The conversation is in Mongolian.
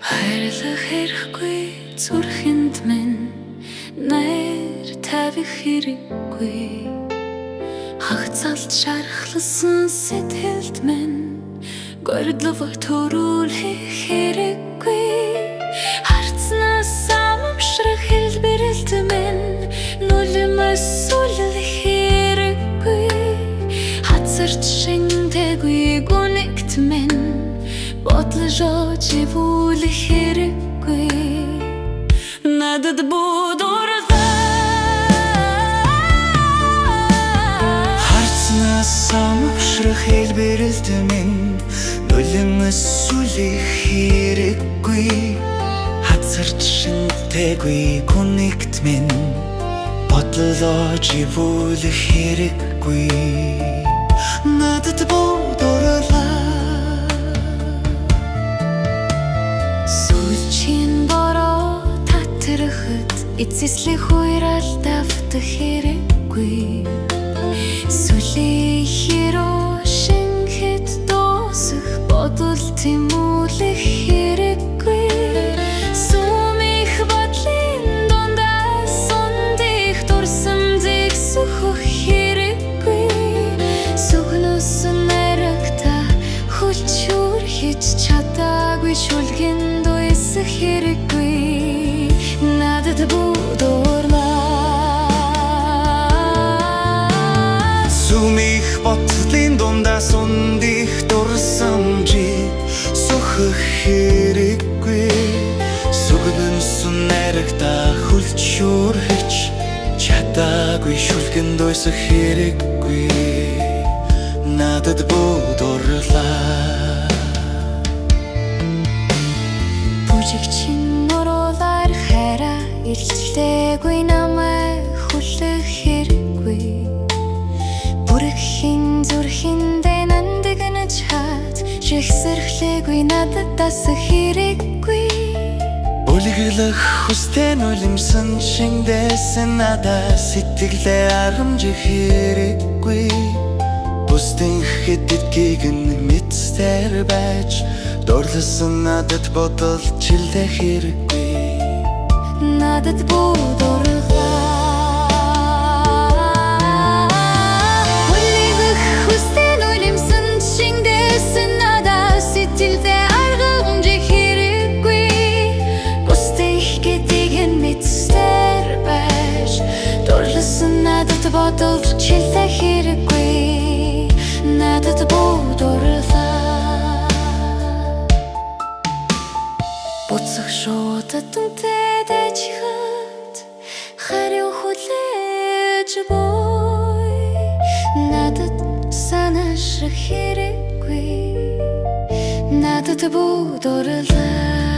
Хайрлах хэрэггүй зүрхэнд минь найр тавих хэрэггүй хагцалт шархласан сэтгэлд минь гордлов төрүүлэх хэрэггүй харцнаас амамшрах хэлбэрэлт минь нулимас сүлэх хэрэггүй хацарч шингэгүй гүнэгт минь бодлож ивүүлэх хэрэггүй надад харцнаас амамшрах хэлбэрэлт минь нулимас сүлэх хэрэггүй хацарч шингэгүй гүнэгт минь бодлож ивүүлэх хэрэггүй надад эцэслэх уйрал давтах хэрэггүй сүлийн хэрөө шингэхэд дуусах бодол тэмүүлэх хэрэггүй сүмих бодлын дундаа сундих дурсам зэгсэх хэрэггүй сүгнүс нарагта хүлчүр хийж чадаагүй шүлгэн дуйсах хэрэггүй надад сүмих бодлын дундаа сундих дурсамжийг сөхөх хэрэггүй сүгнүс нарагта хүлчүрхэж чадаагүй шүлгэн дуйсах хэрэггүй надад бодорлаа бүжигчин нуруулаар хайраа илчлээгүй намайг хүлэх хэрэггүй бүрэгхийн зүрхэндээ нандагнаж хаад шигсэрхлээгүй надад дасах хэрэггүй бүлэглэх хүстэй нулимсан шингээсэн надад сэтгэлээ харамжих хэрэггүй бусдын хэдидгийг нь мэдсээр байж дурласан надад бодол чилдэх хэрэггүй надад бүлэглэх хүстэй нулимсан шингээсэн надад сэтгэлээ харамжих хэрэггүй бусдын хэдидгийг нь мэдсээр байж дурласан надад бодол чилдэх хэрэггүй надад буцах шуудад үнтэдэж хат харин хүлээж буй надад санашрах хэрэггүй надад бодорлаа